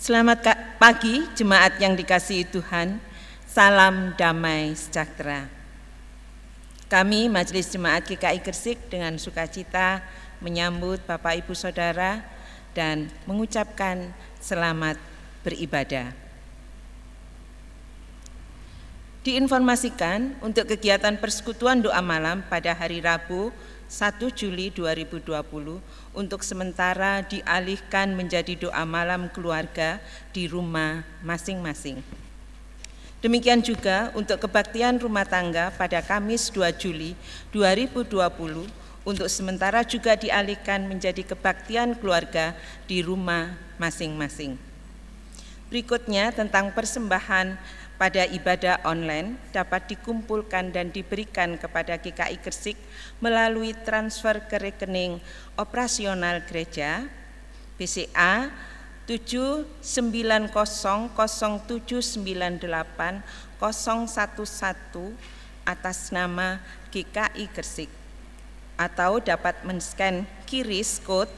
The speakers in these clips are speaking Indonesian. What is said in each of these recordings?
Selamat pagi jemaat yang dikasihi Tuhan, salam damai sejahtera. Kami Majelis Jemaat GKI Gresik dengan sukacita menyambut Bapak Ibu Saudara dan mengucapkan selamat beribadah. Diinformasikan untuk kegiatan persekutuan doa malam pada hari Rabu 1 Juli 2020 untuk sementara dialihkan menjadi doa malam keluarga di rumah masing-masing. Demikian juga untuk kebaktian rumah tangga pada Kamis 2 Juli 2020 untuk sementara juga dialihkan menjadi kebaktian keluarga di rumah masing-masing. Berikutnya tentang persembahan pada ibadah online dapat dikumpulkan dan diberikan kepada GKI Gresik melalui transfer ke rekening operasional gereja BCA 7900798011 atas nama GKI Gresik, atau dapat men-scan QRIS code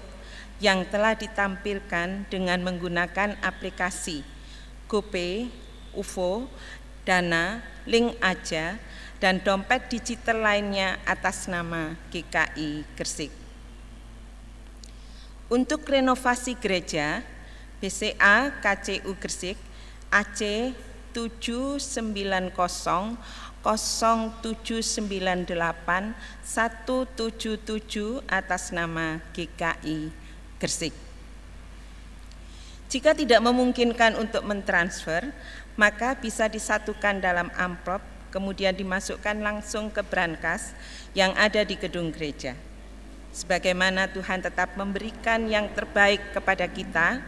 yang telah ditampilkan dengan menggunakan aplikasi GoPay, UFO, Dana, Link Aja, dan dompet digital lainnya atas nama GKI Gresik. Untuk renovasi gereja, BCA KCU Gresik AC 7900798177 atas nama GKI Gresik. Jika tidak memungkinkan untuk mentransfer, maka bisa disatukan dalam amplop, kemudian dimasukkan langsung ke brankas yang ada di gedung gereja. Sebagaimana Tuhan tetap memberikan yang terbaik kepada kita,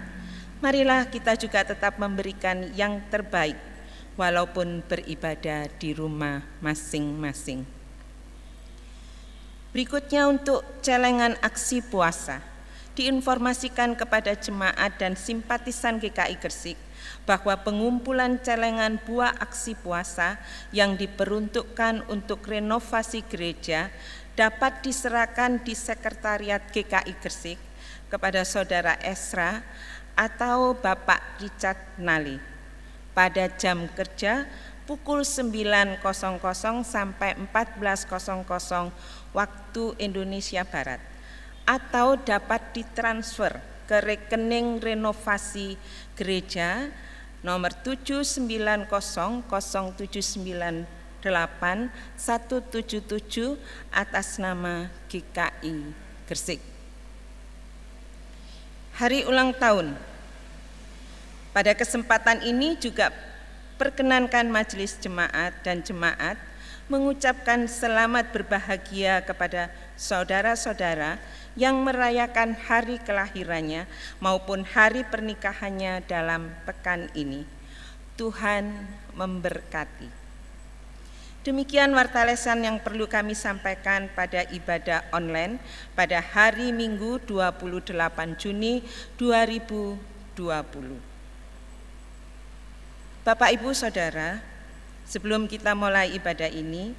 marilah kita juga tetap memberikan yang terbaik, walaupun beribadah di rumah masing-masing. Berikutnya untuk celengan aksi puasa, diinformasikan kepada jemaat dan simpatisan GKI Gresik bahwa pengumpulan celengan buah aksi puasa yang diperuntukkan untuk renovasi gereja dapat diserahkan di sekretariat GKI Gresik kepada Saudara Esra atau Bapak Richard Nali pada jam kerja pukul 9.00 sampai 14.00 waktu Indonesia Barat, atau dapat ditransfer ke rekening renovasi gereja nomor 7900798177 atas nama GKI Gresik. Hari ulang tahun. Pada kesempatan ini juga perkenankan majelis jemaat dan jemaat mengucapkan selamat berbahagia kepada saudara-saudara yang merayakan hari kelahirannya maupun hari pernikahannya dalam pekan ini. Tuhan memberkati. Demikian warta lesan yang perlu kami sampaikan pada ibadah online pada hari Minggu 28 Juni 2020. Bapak Ibu Saudara, sebelum kita mulai ibadah ini,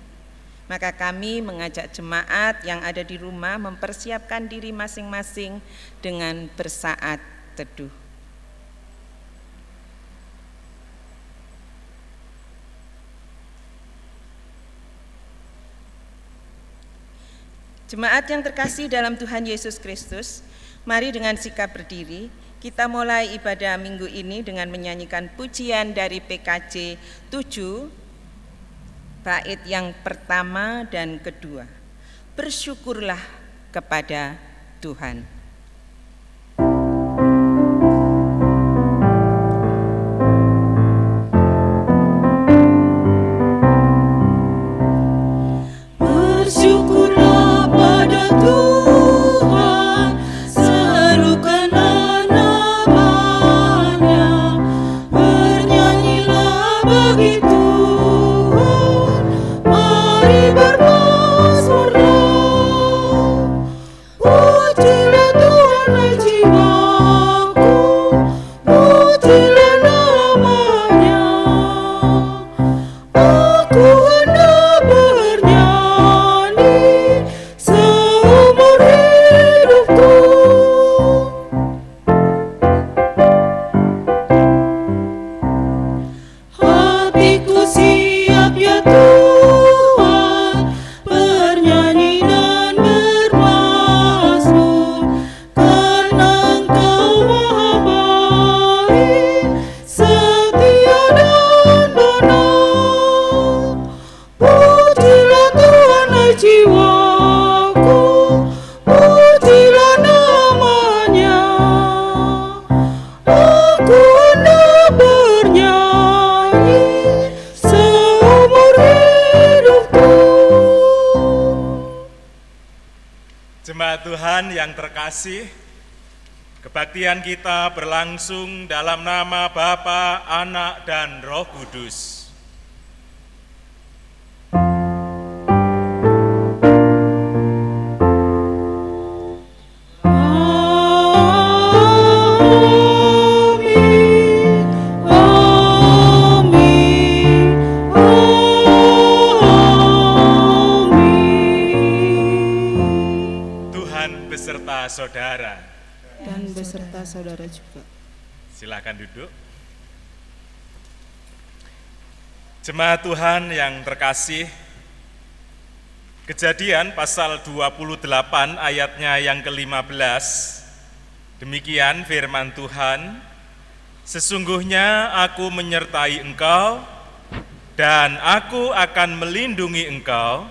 maka kami mengajak jemaat yang ada di rumah mempersiapkan diri masing-masing dengan bersaat teduh. Jemaat yang terkasih dalam Tuhan Yesus Kristus, mari dengan sikap berdiri, kita mulai ibadah minggu ini dengan menyanyikan pujian dari PKJ 7, bait yang pertama dan kedua. Bersyukurlah kepada Tuhan. Bersyukurlah pada Tuhan, serukanlah namanya, bernyanyilah bagi Tuhan, mari bermazmurlah, pujilah Jemaat Tuhan yang terkasih, kebaktian kita berlangsung dalam nama Bapa, Anak, dan Roh Kudus. Saudara dan beserta saudara juga. Silakan duduk. Jemaat Tuhan yang terkasih, Kejadian pasal 28 ayatnya yang ke-15, demikian firman Tuhan, sesungguhnya aku menyertai engkau dan aku akan melindungi engkau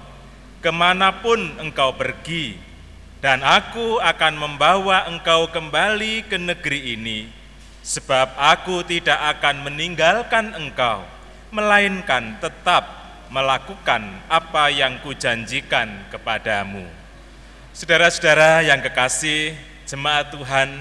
kemanapun engkau pergi. Dan aku akan membawa engkau kembali ke negeri ini, sebab aku tidak akan meninggalkan engkau, melainkan tetap melakukan apa yang kujanjikan kepadamu. Saudara-saudara yang kekasih, jemaat Tuhan,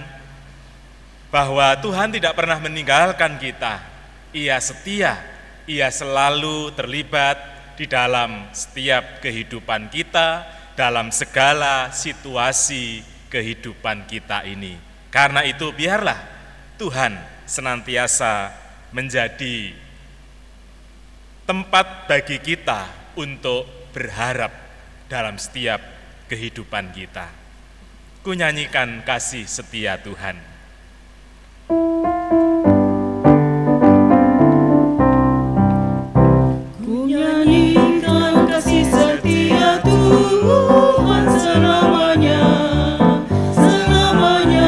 bahwa Tuhan tidak pernah meninggalkan kita. Ia setia, Ia selalu terlibat di dalam setiap kehidupan kita, dalam segala situasi kehidupan kita ini. Karena itu biarlah Tuhan senantiasa menjadi tempat bagi kita untuk berharap dalam setiap kehidupan kita. Ku nyanyikan kasih setia Tuhan. Ku nyanyikan kasih setia Tuhan selamanya, selamanya.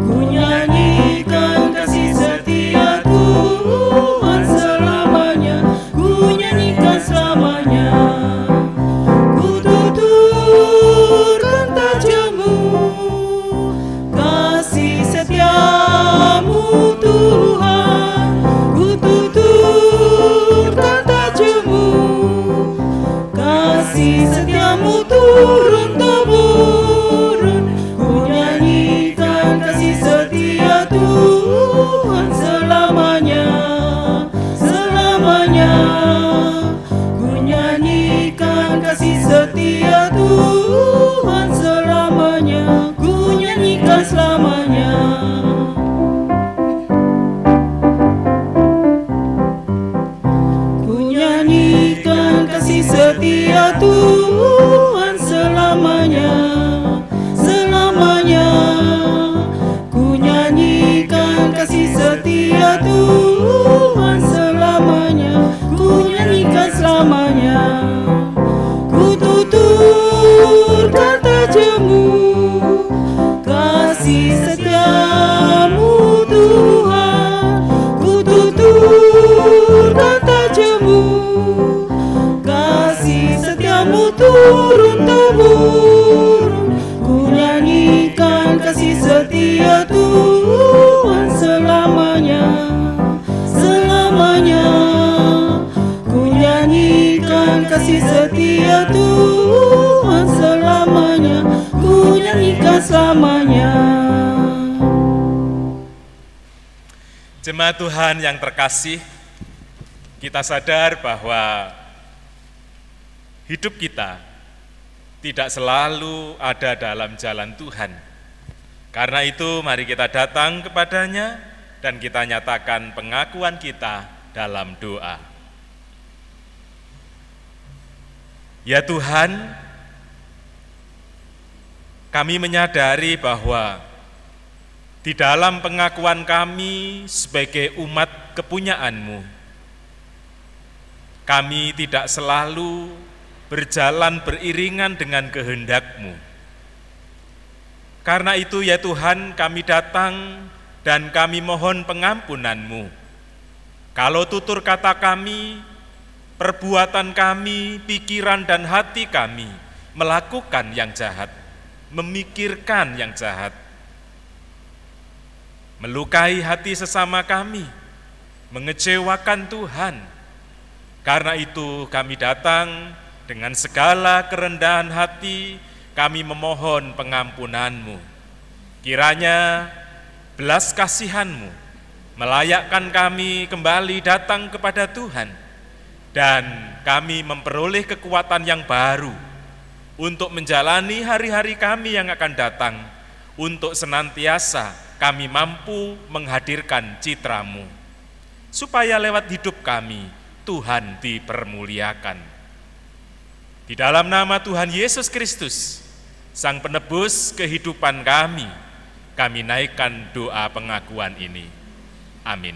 Ku nyanyikan kasih setia Tuhan selamanya, ku nyanyikan selamanya. Ku tuturkan tajammu, kasih setiamu Tuhan. Ku tuturkan tajammu, kasih setiamu turun-temurun. Ku nyanyikan kasih setia Tuhan selamanya, selamanya. Ku nyanyikan kasih setia Tuhan selamanya, ku nyanyikan selamanya. Ku nyanyikan kasih setia Tuhan selamanya, selamanya. Ku nyanyikan kasih setia Tuhan selamanya, ku nyanyikan selamanya. Ku tuturkan tajammu, kasih setiamu Tuhan. Ku tuturkan tajammu, kasih setiamu turun-temurun. Ku nyanyikan kasih setia Tuhan selamanya, selamanya. Ku nyanyikan kasih setia Tuhan selamanya, ku nyanyikan selamanya. Jemaat Tuhan yang terkasih, kita sadar bahwa hidup kita tidak selalu ada dalam jalan Tuhan. Karena itu mari kita datang kepadanya dan kita nyatakan pengakuan kita dalam doa. Ya Tuhan, kami menyadari bahwa di dalam pengakuan kami sebagai umat kepunyaan-Mu, kami tidak selalu berjalan beriringan dengan kehendak-Mu. Karena itu ya Tuhan, kami datang dan kami mohon pengampunan-Mu. Kalau tutur kata kami, perbuatan kami, pikiran dan hati kami melakukan yang jahat, memikirkan yang jahat, melukai hati sesama kami, mengecewakan Tuhan. Karena itu kami datang dengan segala kerendahan hati, kami memohon pengampunan-Mu. Kiranya belas kasihan-Mu melayakkan kami kembali datang kepada Tuhan, dan kami memperoleh kekuatan yang baru untuk menjalani hari-hari kami yang akan datang, untuk senantiasa kami mampu menghadirkan citra-Mu, supaya lewat hidup kami Tuhan dipermuliakan. Di dalam nama Tuhan Yesus Kristus, Sang Penebus kehidupan kami naikkan doa pengakuan ini. Amin.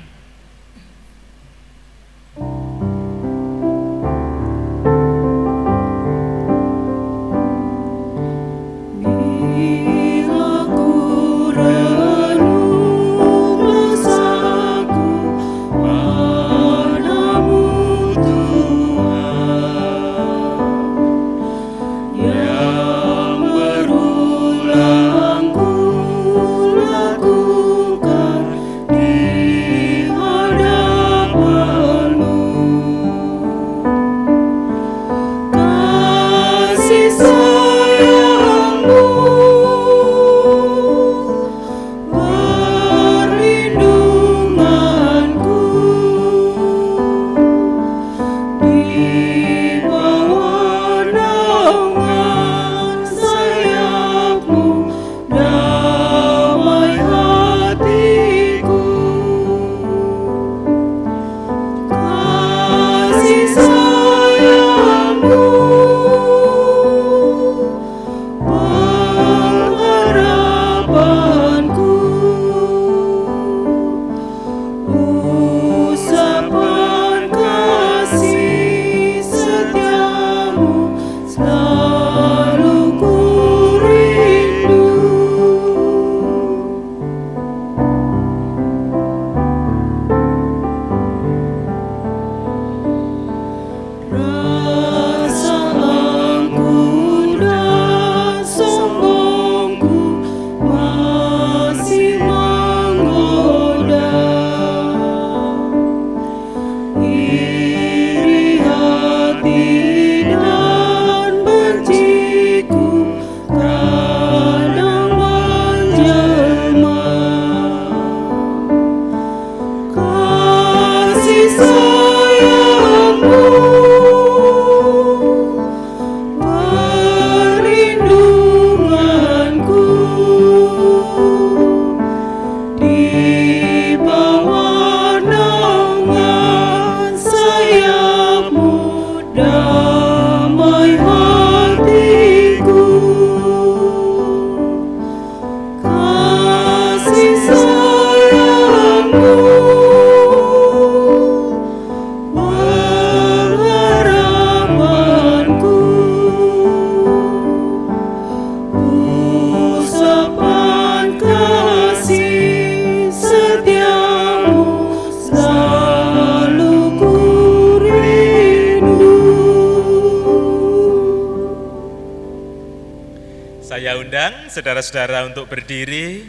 Saya undang saudara-saudara untuk berdiri.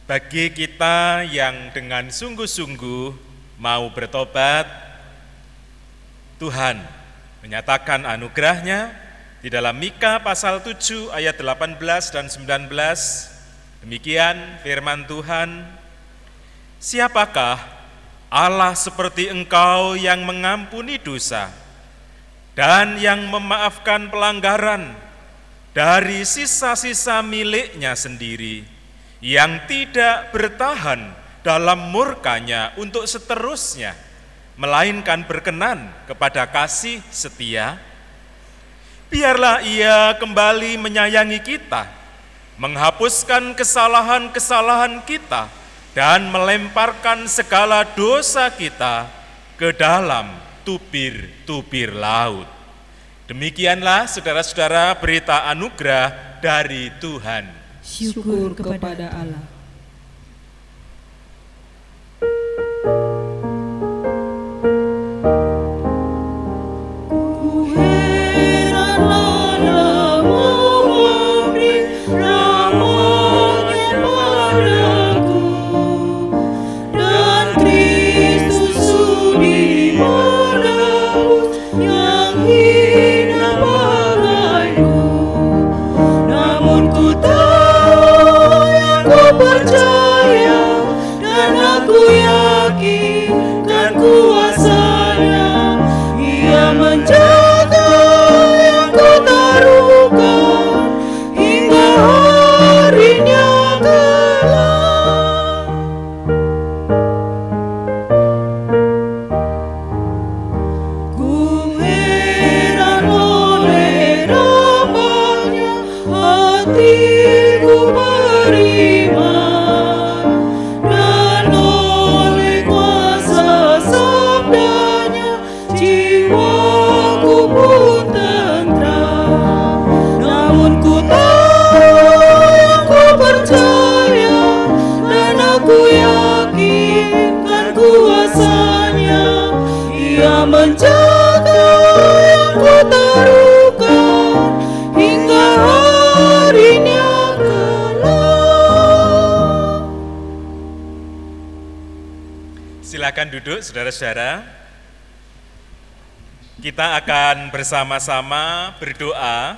Bagi kita yang dengan sungguh-sungguh mau bertobat, Tuhan menyatakan anugerah-Nya di dalam Mika pasal 7 ayat 18 dan 19. Demikian firman Tuhan, "Siapakah Allah seperti Engkau yang mengampuni dosa dan yang memaafkan pelanggaran dari sisa-sisa miliknya sendiri, yang tidak bertahan dalam murka-Nya untuk seterusnya, melainkan berkenan kepada kasih setia? Biarlah Ia kembali menyayangi kita, menghapuskan kesalahan-kesalahan kita, dan melemparkan segala dosa kita ke dalam tubir-tubir laut." Demikianlah saudara-saudara berita anugerah dari Tuhan. Syukur kepada Allah. Yang hina bagaiku hatiku beriman, dan oleh kuasa sabdanya jiwaku pun tentram. Namun ku tahu, ku percaya, dan aku yakin kan kuasanya. Ia menjaga yang ku taruhkan hingga harinya kelak. Silakan duduk, saudara-saudara. Kita akan bersama-sama berdoa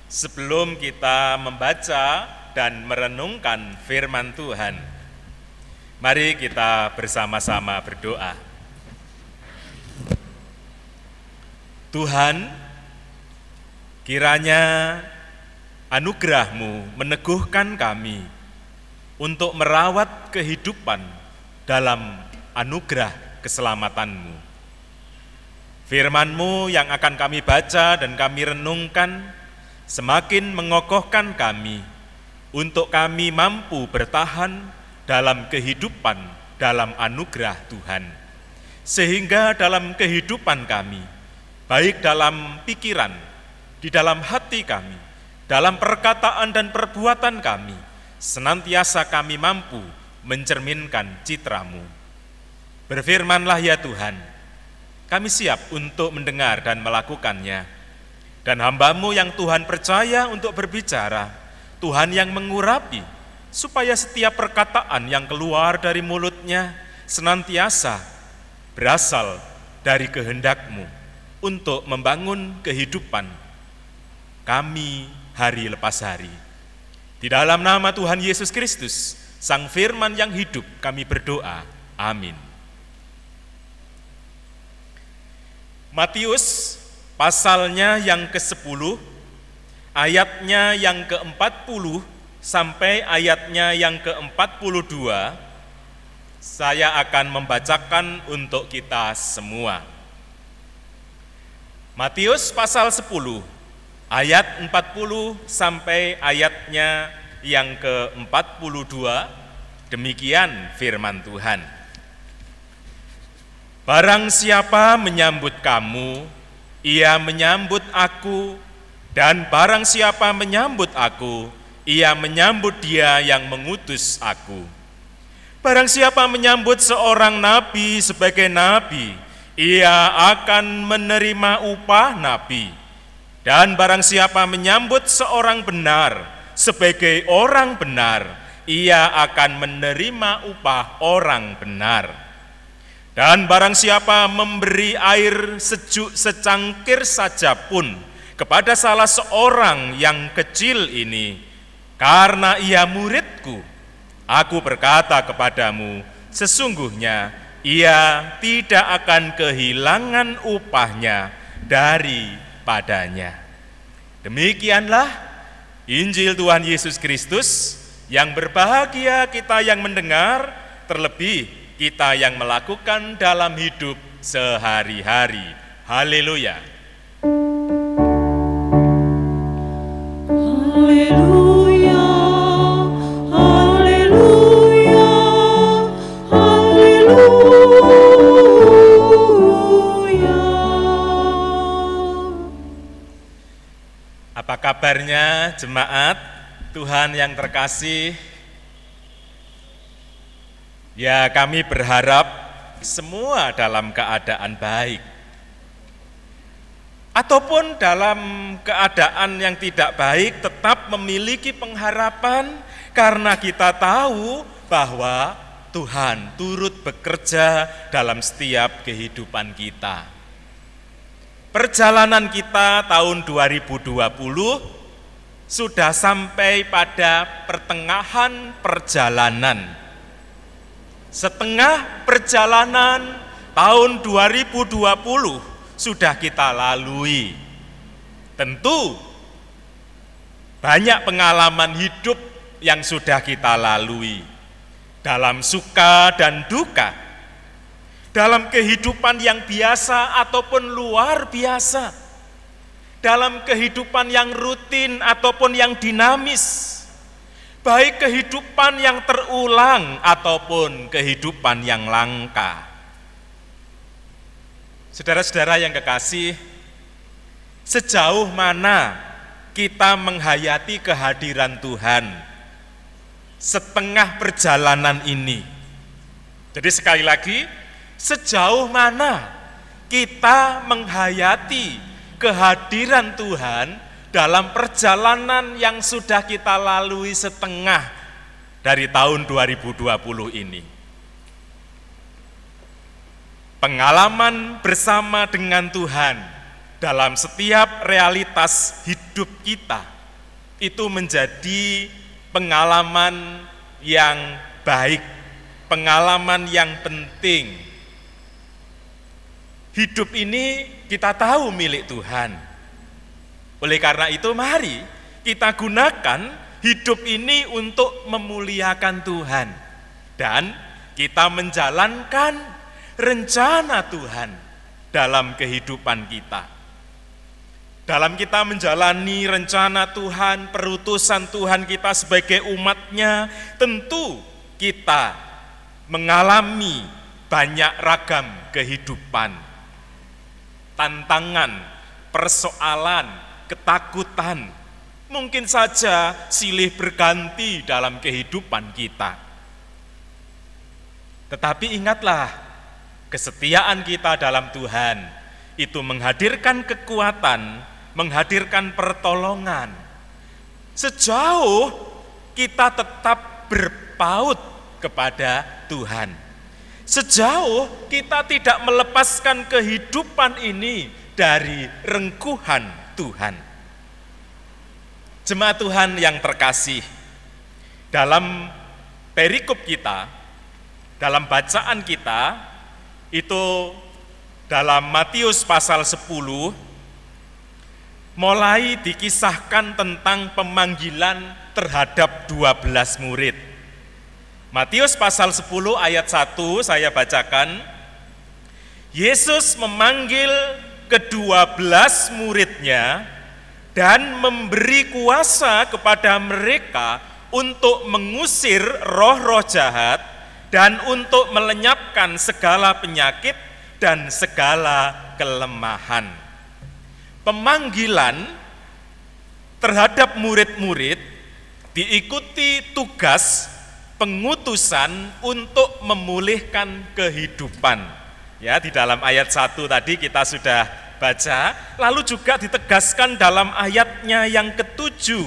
sebelum kita membaca dan merenungkan firman Tuhan. Mari kita bersama-sama berdoa. Tuhan, kiranya anugerah-Mu meneguhkan kami untuk merawat kehidupan dalam anugerah keselamatan-Mu. Firman-Mu yang akan kami baca dan kami renungkan semakin mengokohkan kami untuk kami mampu bertahan dalam kehidupan dalam anugerah Tuhan. Sehingga dalam kehidupan kami, baik dalam pikiran, di dalam hati kami, dalam perkataan dan perbuatan kami, senantiasa kami mampu mencerminkan citra-Mu. Berfirmanlah ya Tuhan, kami siap untuk mendengar dan melakukannya. Dan hamba-Mu yang Tuhan percaya untuk berbicara, Tuhan yang mengurapi, supaya setiap perkataan yang keluar dari mulutnya senantiasa berasal dari kehendak-Mu untuk membangun kehidupan kami hari lepas hari. Di dalam nama Tuhan Yesus Kristus, Sang Firman yang hidup, kami berdoa. Amin. Matius pasalnya yang ke-10, ayatnya yang ke-40 sampai ayatnya yang ke-42, saya akan membacakan untuk kita semua. Matius pasal 10, ayat 40 sampai ayatnya yang ke-42, demikian firman Tuhan. Barang siapa menyambut kamu, ia menyambut aku, dan barang siapa menyambut aku, ia menyambut Dia yang mengutus aku. Barang siapa menyambut seorang nabi sebagai nabi, ia akan menerima upah nabi. Dan barang siapa menyambut seorang benar sebagai orang benar, ia akan menerima upah orang benar. Dan barang siapa memberi air sejuk secangkir saja pun kepada salah seorang yang kecil ini, karena ia muridku, aku berkata kepadamu, sesungguhnya ia tidak akan kehilangan upahnya daripadanya. Demikianlah Injil Tuhan Yesus Kristus. Yang berbahagia kita yang mendengar, terlebih kita yang melakukan dalam hidup sehari-hari. Haleluya. Haleluya, haleluya, haleluya. Apa kabarnya jemaat Tuhan yang terkasih? Ya, kami berharap semua dalam keadaan baik. Ataupun dalam keadaan yang tidak baik tetap memiliki pengharapan karena kita tahu bahwa Tuhan turut bekerja dalam setiap kehidupan kita. Perjalanan kita tahun 2020 sudah sampai pada pertengahan perjalanan. Setengah perjalanan tahun 2020 sudah kita lalui. Tentu banyak pengalaman hidup yang sudah kita lalui dalam suka dan duka, dalam kehidupan yang biasa ataupun luar biasa. dalam kehidupan yang rutin ataupun yang dinamis, baik kehidupan yang terulang ataupun kehidupan yang langka. Saudara-saudara yang kekasih, sejauh mana kita menghayati kehadiran Tuhan setengah perjalanan ini? Jadi sekali lagi, sejauh mana kita menghayati kehadiran Tuhan dalam perjalanan yang sudah kita lalui setengah dari tahun 2020 ini. Pengalaman bersama dengan Tuhan dalam setiap realitas hidup kita itu menjadi pengalaman yang baik, pengalaman yang penting. Hidup ini kita tahu milik Tuhan. Oleh karena itu mari kita gunakan hidup ini untuk memuliakan Tuhan dan kita menjalankan rencana Tuhan dalam kehidupan kita. Dalam kita menjalani rencana Tuhan, perutusan Tuhan kita sebagai umatnya, tentu kita mengalami banyak ragam kehidupan, tantangan, persoalan, ketakutan, mungkin saja silih berganti dalam kehidupan kita. Tetapi ingatlah, kesetiaan kita dalam Tuhan itu menghadirkan kekuatan, menghadirkan pertolongan. Sejauh kita tetap berpaut kepada Tuhan. Sejauh kita tidak melepaskan kehidupan ini dari rengkuhan Tuhan. Jemaat Tuhan yang terkasih, dalam perikop kita, dalam bacaan kita, itu dalam Matius pasal 10, mulai dikisahkan tentang pemanggilan terhadap 12 murid. Matius pasal 10 ayat 1 saya bacakan. Yesus memanggil ke-12 muridnya dan memberi kuasa kepada mereka untuk mengusir roh-roh jahat dan untuk melenyapkan segala penyakit dan segala kelemahan. Pemanggilan terhadap murid-murid diikuti tugas pengutusan untuk memulihkan kehidupan. Ya, di dalam ayat 1 tadi kita sudah baca, lalu juga ditegaskan dalam ayatnya yang ke-7.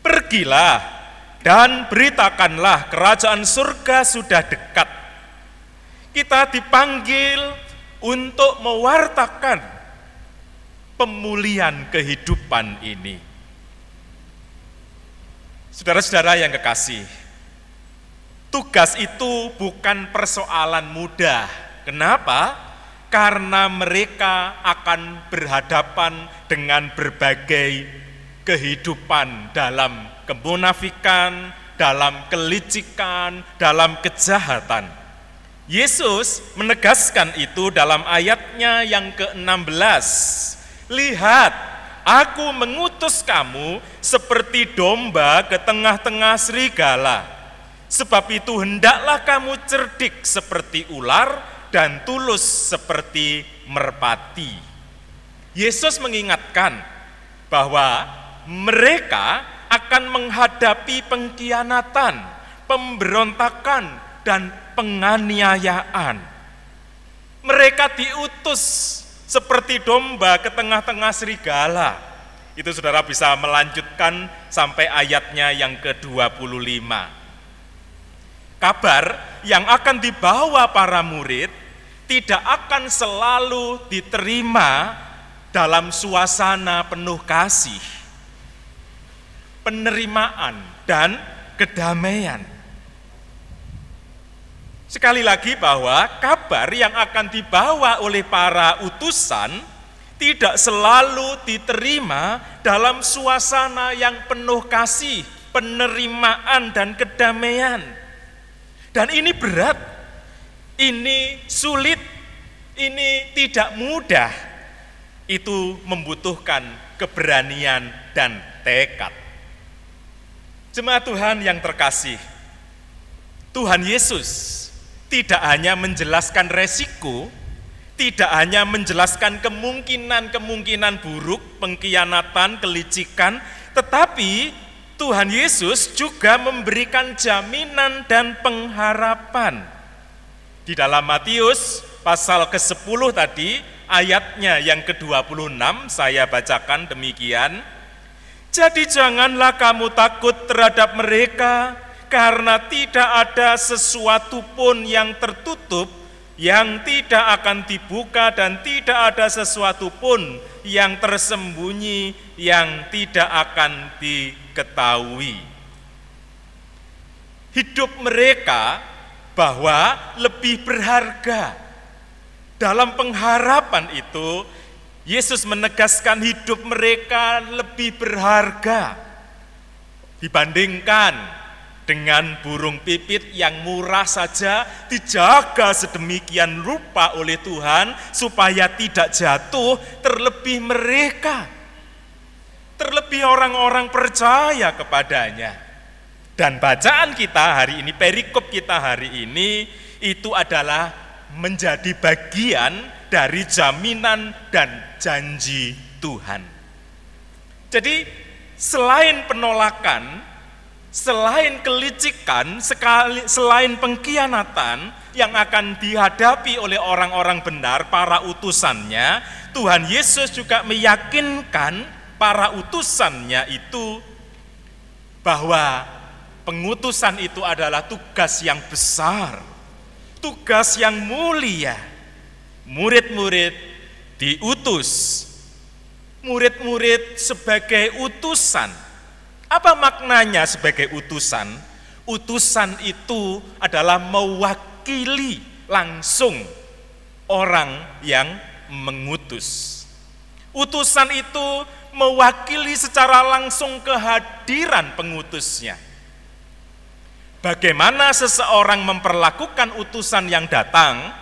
Pergilah dan beritakanlah kerajaan surga sudah dekat. Kita dipanggil untuk mewartakan pemulihan kehidupan ini. Saudara-saudara yang kekasih, tugas itu bukan persoalan mudah. Kenapa? Karena mereka akan berhadapan dengan berbagai kehidupan dalam kemunafikan, dalam kelicikan, dalam kejahatan. Yesus menegaskan itu dalam ayatnya yang ke-16. Lihat, aku mengutus kamu seperti domba ke tengah-tengah serigala. Sebab itu hendaklah kamu cerdik seperti ular dan tulus seperti merpati. Yesus mengingatkan bahwa mereka akan menghadapi pengkhianatan, pemberontakan, dan penganiayaan. Mereka diutus seperti domba ke tengah-tengah serigala. Itu saudara bisa melanjutkan sampai ayatnya yang ke-25. Kabar yang akan dibawa para murid tidak akan selalu diterima dalam suasana penuh kasih, penerimaan, dan kedamaian. Sekali lagi bahwa kabar yang akan dibawa oleh para utusan tidak selalu diterima dalam suasana yang penuh kasih, penerimaan, dan kedamaian. Dan ini berat, ini sulit, ini tidak mudah. itu membutuhkan keberanian dan tekad. Jemaat Tuhan yang terkasih, Tuhan Yesus tidak hanya menjelaskan resiko, tidak hanya menjelaskan kemungkinan-kemungkinan buruk, pengkhianatan, kelicikan, tetapi Tuhan Yesus juga memberikan jaminan dan pengharapan. Di dalam Matius pasal ke-10 tadi, ayatnya yang ke-26, saya bacakan demikian. Jadi janganlah kamu takut terhadap mereka, karena tidak ada sesuatu pun yang tertutup, yang tidak akan dibuka, dan tidak ada sesuatu pun yang tersembunyi, yang tidak akan diketahui. Hidup mereka bahwa lebih berharga. Dalam pengharapan itu, Yesus menegaskan hidup mereka lebih berharga dibandingkan dengan burung pipit yang murah saja dijaga sedemikian rupa oleh Tuhan supaya tidak jatuh, terlebih mereka, terlebih orang-orang percaya kepadanya. Dan bacaan kita hari ini, perikop kita hari ini, itu adalah menjadi bagian dari jaminan dan janji Tuhan. Jadi selain penolakan, selain kelicikan, selain pengkhianatan yang akan dihadapi oleh orang-orang benar, para utusannya, Tuhan Yesus juga meyakinkan para utusannya itu bahwa pengutusan itu adalah tugas yang besar, tugas yang mulia. Murid-murid diutus, murid-murid sebagai utusan. Apa maknanya sebagai utusan? Utusan itu adalah mewakili langsung orang yang mengutus. Utusan itu mewakili secara langsung kehadiran pengutusnya. Bagaimana seseorang memperlakukan utusan yang datang,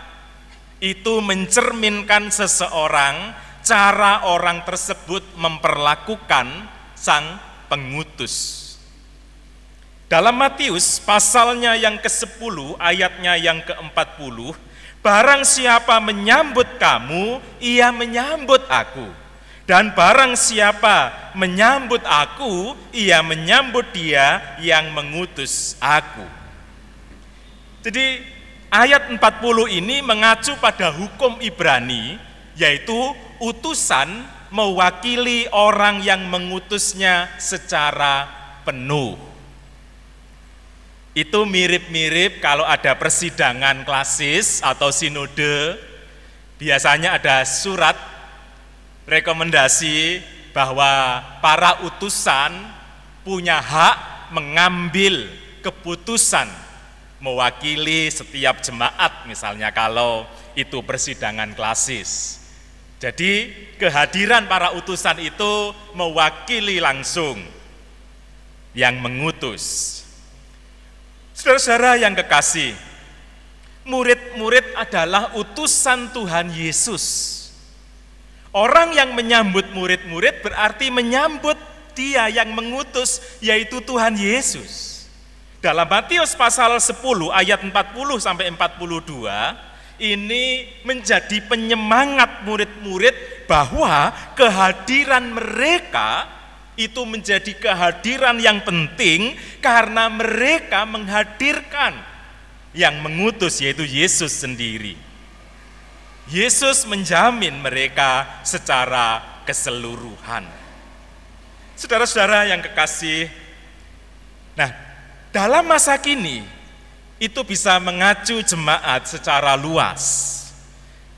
itu mencerminkan seseorang, cara orang tersebut memperlakukan sang pengutus. Dalam Matius pasalnya yang ke-10 ayatnya yang ke-40, barang siapa menyambut kamu, ia menyambut aku. Dan barang siapa menyambut aku, ia menyambut dia yang mengutus aku. Jadi ayat 40 ini mengacu pada hukum Ibrani, yaitu utusan mewakili orang yang mengutusnya secara penuh. Itu mirip-mirip kalau ada persidangan klasis atau sinode, biasanya ada surat rekomendasi bahwa para utusan punya hak mengambil keputusan mewakili setiap jemaat, misalnya kalau itu persidangan klasis. Jadi kehadiran para utusan itu mewakili langsung yang mengutus. Saudara-saudara yang kekasih, murid-murid adalah utusan Tuhan Yesus. Orang yang menyambut murid-murid berarti menyambut dia yang mengutus, yaitu Tuhan Yesus. Dalam Matius pasal 10 ayat 40 sampai 42, ini menjadi penyemangat murid-murid bahwa kehadiran mereka itu menjadi kehadiran yang penting karena mereka menghadirkan yang mengutus, yaitu Yesus sendiri. Yesus menjamin mereka secara keseluruhan. Saudara-saudara yang kekasih, nah dalam masa kini itu bisa mengacu jemaat secara luas.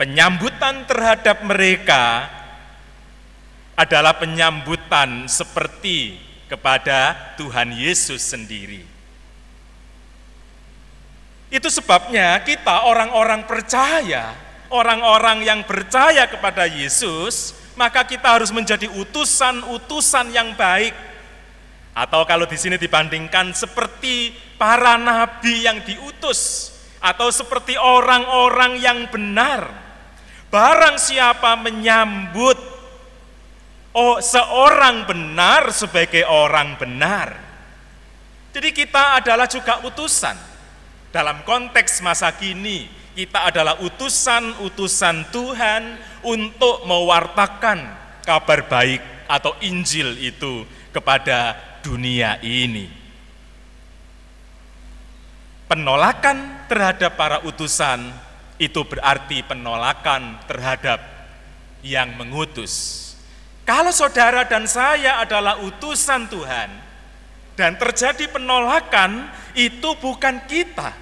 Penyambutan terhadap mereka adalah penyambutan seperti kepada Tuhan Yesus sendiri. Itu sebabnya kita orang-orang percaya, orang-orang yang percaya kepada Yesus, maka kita harus menjadi utusan-utusan yang baik. Atau kalau di sini dibandingkan seperti para nabi yang diutus, atau seperti orang-orang yang benar. Barang siapa menyambut seorang benar sebagai orang benar. Jadi kita adalah juga utusan. Dalam konteks masa kini, kita adalah utusan-utusan Tuhan untuk mewartakan kabar baik atau Injil itu kepada dunia ini. Penolakan terhadap para utusan itu berarti penolakan terhadap yang mengutus. Kalau saudara dan saya adalah utusan Tuhan dan terjadi penolakan, itu bukan kita,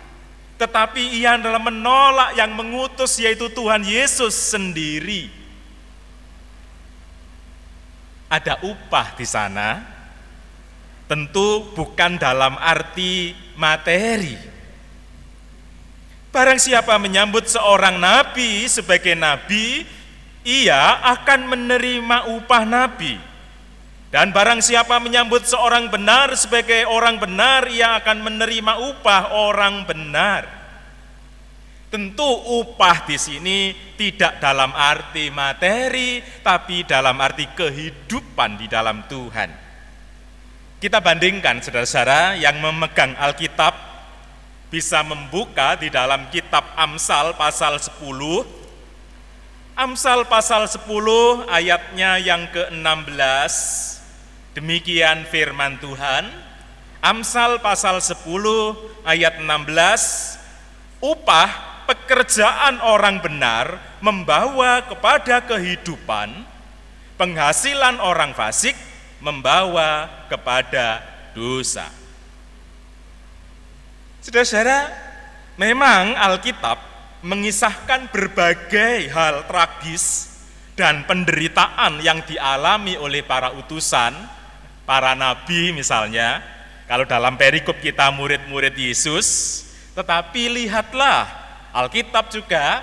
tetapi ia adalah menolak yang mengutus, yaitu Tuhan Yesus sendiri. Ada upah di sana, tentu bukan dalam arti materi. Barang siapa menyambut seorang nabi sebagai nabi, ia akan menerima upah nabi. Dan barang siapa menyambut seorang benar sebagai orang benar, ia akan menerima upah orang benar. Tentu upah di sini tidak dalam arti materi, tapi dalam arti kehidupan di dalam Tuhan. Kita bandingkan saudara-saudara yang memegang Alkitab bisa membuka di dalam kitab Amsal pasal 10. Amsal pasal 10 ayatnya yang ke-16, demikian firman Tuhan. Amsal pasal 10 ayat 16, upah pekerjaan orang benar membawa kepada kehidupan, penghasilan orang fasik membawa kepada dosa. Saudara-saudara, memang Alkitab mengisahkan berbagai hal tragis dan penderitaan yang dialami oleh para utusan, para nabi misalnya, kalau dalam perikop kita murid-murid Yesus, tetapi lihatlah Alkitab juga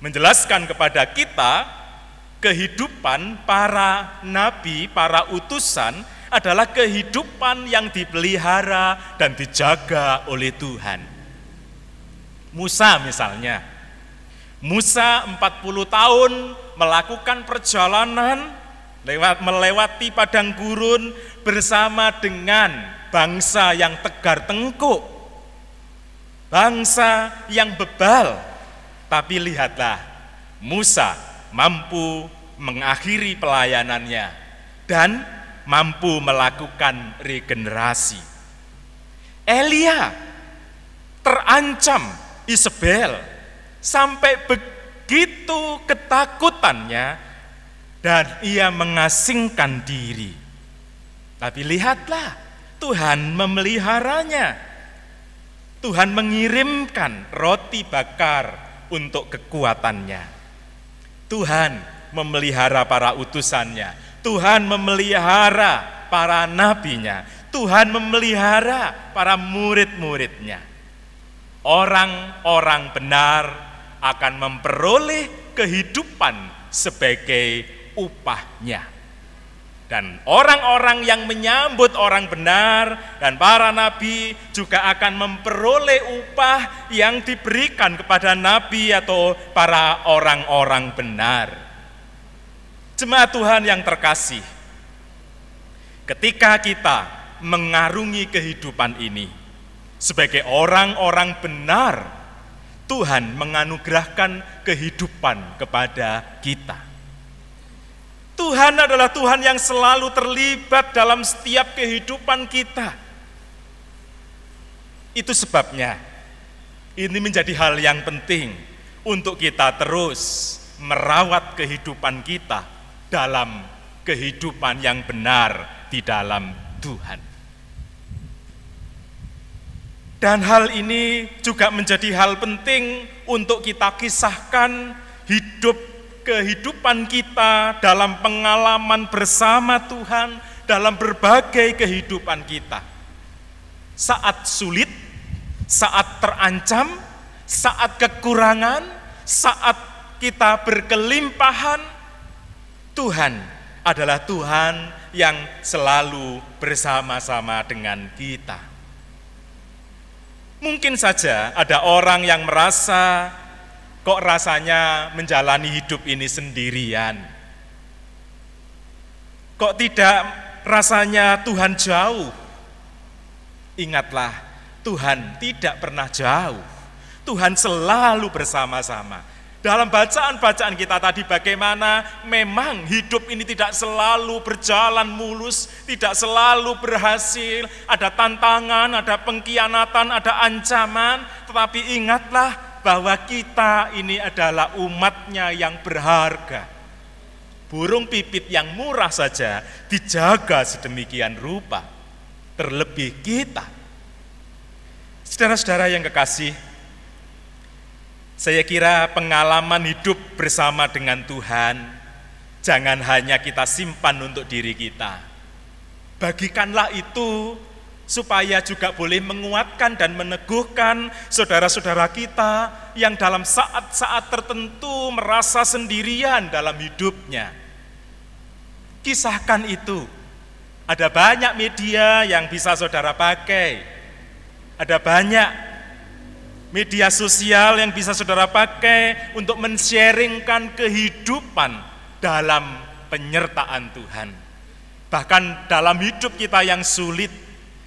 menjelaskan kepada kita kehidupan para nabi, para utusan adalah kehidupan yang dipelihara dan dijaga oleh Tuhan. Musa misalnya, Musa 40 tahun melakukan perjalanan melewati padang gurun bersama dengan bangsa yang tegar tengkuk, bangsa yang bebal. Tapi lihatlah, Musa mampu mengakhiri pelayanannya dan mampu melakukan regenerasi. Elia terancam Isabel sampai begitu ketakutannya dan ia mengasingkan diri. Tapi lihatlah, Tuhan memeliharanya. Tuhan mengirimkan roti bakar untuk kekuatannya. Tuhan memelihara para utusannya. Tuhan memelihara para nabinya. Tuhan memelihara para murid-muridnya. Orang-orang benar akan memperoleh kehidupan sebagai upahnya. Dan orang-orang yang menyambut orang benar dan para nabi juga akan memperoleh upah yang diberikan kepada nabi atau para orang-orang benar. Jemaat Tuhan yang terkasih, ketika kita mengarungi kehidupan ini sebagai orang-orang benar, Tuhan menganugerahkan kehidupan kepada kita. Tuhan adalah Tuhan yang selalu terlibat dalam setiap kehidupan kita. Itu sebabnya ini menjadi hal yang penting untuk kita terus merawat kehidupan kita dalam kehidupan yang benar di dalam Tuhan. Dan hal ini juga menjadi hal penting untuk kita kisahkan kehidupan kita dalam pengalaman bersama Tuhan, dalam berbagai kehidupan kita. Saat sulit, saat terancam, saat kekurangan, saat kita berkelimpahan, Tuhan adalah Tuhan yang selalu bersama-sama dengan kita. Mungkin saja ada orang yang merasa, kok rasanya menjalani hidup ini sendirian. Kok tidak rasanya Tuhan jauh? Ingatlah, Tuhan tidak pernah jauh. Tuhan selalu bersama-sama. Dalam bacaan-bacaan kita tadi bagaimana memang hidup ini tidak selalu berjalan mulus, tidak selalu berhasil, ada tantangan, ada pengkhianatan, ada ancaman, tetapi ingatlah bahwa kita ini adalah umatnya yang berharga. Burung pipit yang murah saja dijaga sedemikian rupa, terlebih kita. Saudara-saudara yang kekasih, saya kira pengalaman hidup bersama dengan Tuhan jangan hanya kita simpan untuk diri kita. Bagikanlah itu supaya juga boleh menguatkan dan meneguhkan saudara-saudara kita yang dalam saat-saat tertentu merasa sendirian dalam hidupnya. Kisahkan itu. Ada banyak media yang bisa saudara pakai. Ada banyak media sosial yang bisa saudara pakai untuk men-sharingkan kehidupan dalam penyertaan Tuhan. Bahkan dalam hidup kita yang sulit,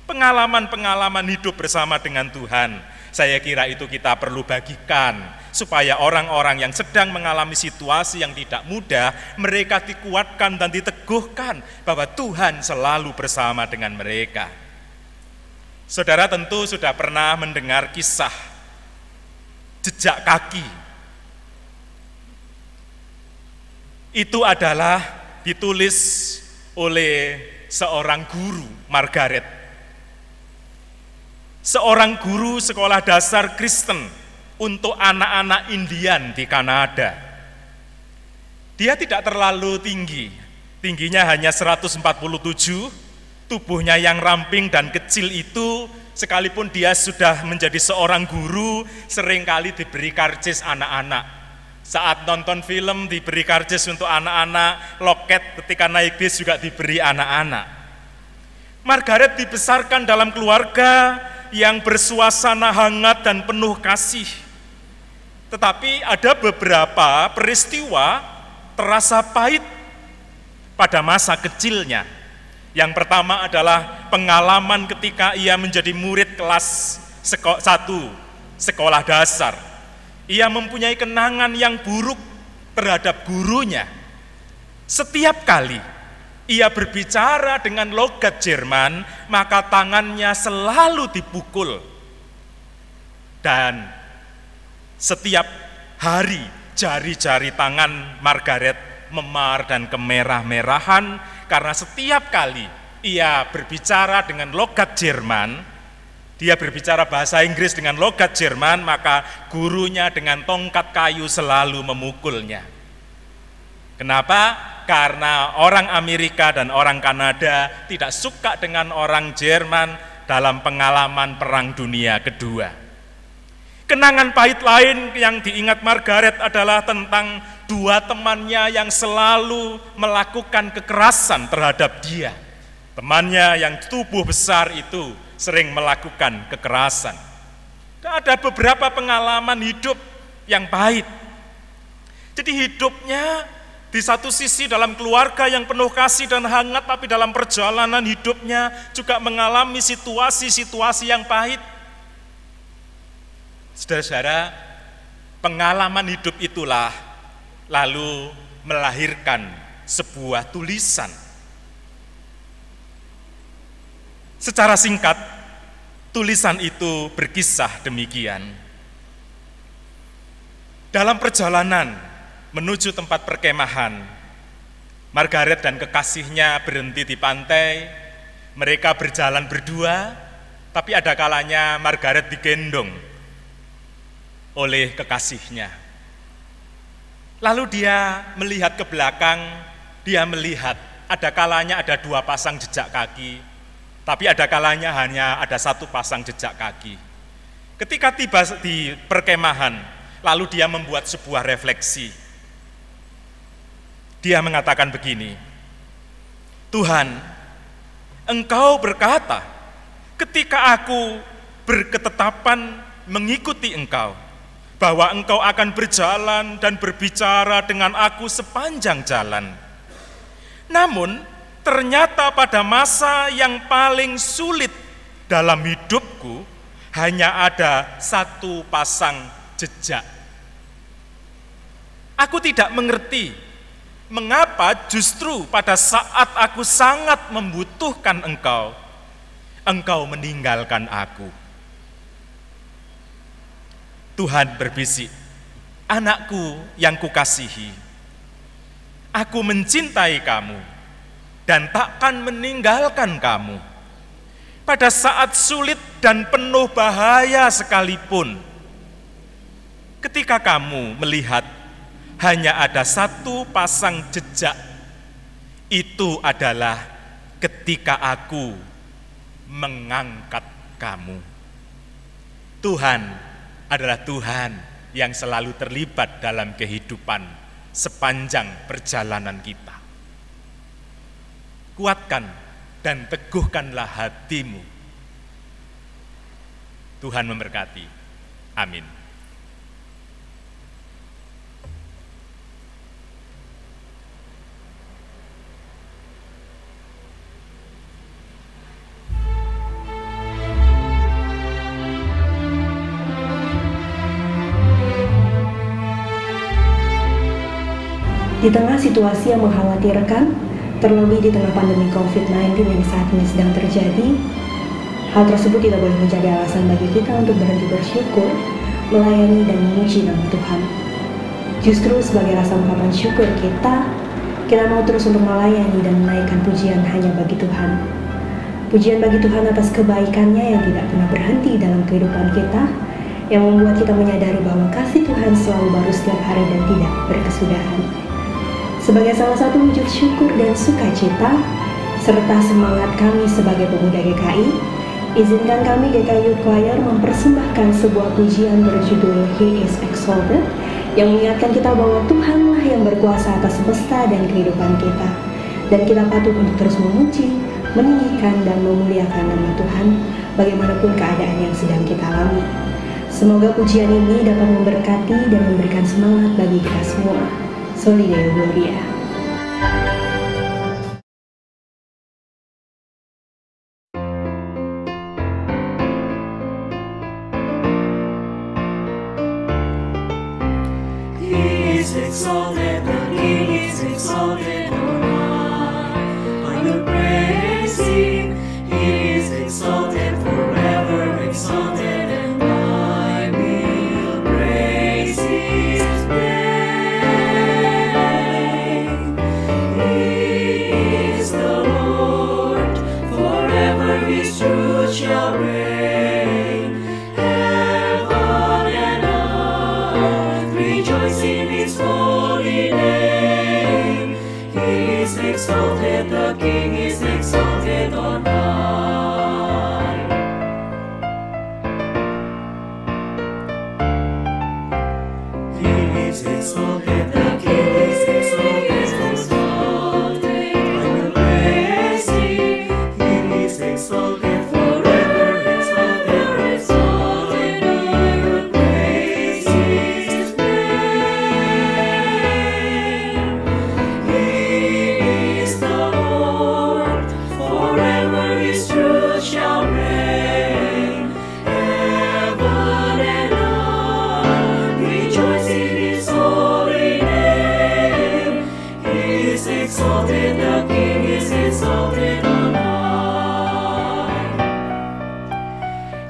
pengalaman-pengalaman hidup bersama dengan Tuhan, saya kira itu kita perlu bagikan, supaya orang-orang yang sedang mengalami situasi yang tidak mudah, mereka dikuatkan dan diteguhkan bahwa Tuhan selalu bersama dengan mereka. Saudara tentu sudah pernah mendengar kisah jejak kaki. Itu adalah ditulis oleh seorang guru, Margaret. Seorang guru sekolah dasar Kristen untuk anak-anak Indian di Kanada. Dia tidak terlalu tinggi, tingginya hanya 147, tubuhnya yang ramping dan kecil itu, sekalipun dia sudah menjadi seorang guru, seringkali diberi karcis anak-anak. Saat nonton film diberi karcis untuk anak-anak, loket ketika naik bis juga diberi anak-anak. Margaret dibesarkan dalam keluarga yang bersuasana hangat dan penuh kasih. Tetapi ada beberapa peristiwa terasa pahit pada masa kecilnya. Yang pertama adalah pengalaman ketika ia menjadi murid kelas 1 sekolah dasar. Ia mempunyai kenangan yang buruk terhadap gurunya. Setiap kali ia berbicara dengan logat Jerman, maka tangannya selalu dipukul. Dan setiap hari jari-jari tangan Margaret memar dan kemerah-merahan, karena setiap kali ia berbicara dengan logat Jerman, dia berbicara bahasa Inggris dengan logat Jerman, maka gurunya dengan tongkat kayu selalu memukulnya. Kenapa? Karena orang Amerika dan orang Kanada tidak suka dengan orang Jerman dalam pengalaman Perang Dunia Kedua. Kenangan pahit lain yang diingat Margaret adalah tentang dua temannya yang selalu melakukan kekerasan terhadap dia. Temannya yang tubuh besar itu sering melakukan kekerasan. Ada beberapa pengalaman hidup yang pahit. Jadi hidupnya di satu sisi dalam keluarga yang penuh kasih dan hangat, tapi dalam perjalanan hidupnya juga mengalami situasi-situasi yang pahit. Saudara-saudara, pengalaman hidup itulah lalu melahirkan sebuah tulisan. Secara singkat, tulisan itu berkisah demikian. Dalam perjalanan menuju tempat perkemahan, Margaret dan kekasihnya berhenti di pantai. Mereka berjalan berdua, tapi ada kalanya Margaret digendong oleh kekasihnya. Lalu dia melihat ke belakang, dia melihat ada kalanya ada dua pasang jejak kaki, tapi ada kalanya hanya ada satu pasang jejak kaki. Ketika tiba di perkemahan, lalu dia membuat sebuah refleksi. Dia mengatakan begini, Tuhan, Engkau berkata, ketika aku berketetapan mengikuti Engkau, bahwa Engkau akan berjalan dan berbicara dengan aku sepanjang jalan. Namun, ternyata pada masa yang paling sulit dalam hidupku hanya ada satu pasang jejak. Aku tidak mengerti mengapa justru pada saat aku sangat membutuhkan Engkau meninggalkan aku. Tuhan berbisik, anakku yang kukasihi, aku mencintai kamu dan takkan meninggalkan kamu. Pada saat sulit dan penuh bahaya sekalipun, ketika kamu melihat hanya ada satu pasang jejak, itu adalah ketika aku mengangkat kamu. Tuhan adalah Tuhan yang selalu terlibat dalam kehidupan sepanjang perjalanan kita. Kuatkan dan teguhkanlah hatimu. Tuhan memberkati. Amin. Di tengah situasi yang mengkhawatirkan, terlebih di tengah pandemi COVID-19 yang saat ini sedang terjadi, hal tersebut tidak boleh menjadi alasan bagi kita untuk berhenti bersyukur, melayani dan memuji nama Tuhan. Justru sebagai rasa ungkapan syukur kita mau terus untuk melayani dan menaikkan pujian hanya bagi Tuhan. Pujian bagi Tuhan atas kebaikannya yang tidak pernah berhenti dalam kehidupan kita, yang membuat kita menyadari bahwa kasih Tuhan selalu baru setiap hari dan tidak berkesudahan. Sebagai salah satu wujud syukur dan sukacita, serta semangat kami sebagai pemuda GKI, izinkan kami GKI Youth Choir mempersembahkan sebuah pujian berjudul He is Exalted, yang mengingatkan kita bahwa Tuhanlah yang berkuasa atas semesta dan kehidupan kita, dan kita patut untuk terus memuji, meninggikan dan memuliakan nama Tuhan, bagaimanapun keadaan yang sedang kita alami. Semoga pujian ini dapat memberkati dan memberikan semangat bagi kita semua. Soli Deo Gloria. He is exalted, the King is exalted on high. I will praise Him. He is exalted, forever exalted, and I will praise His name. He is the Lord, forever His truth shall reign. Heaven and earth rejoice in His holy name. He is exalted, the King is exalted on high. He is exalted, the King is exalted on high. I will praise Him. He is exalted, forever exalted, exalted. I will praise His name. He is the Lord, forever His truth shall reign. Heaven and earth rejoice in His holy name. He is exalted, the King is exalted on high.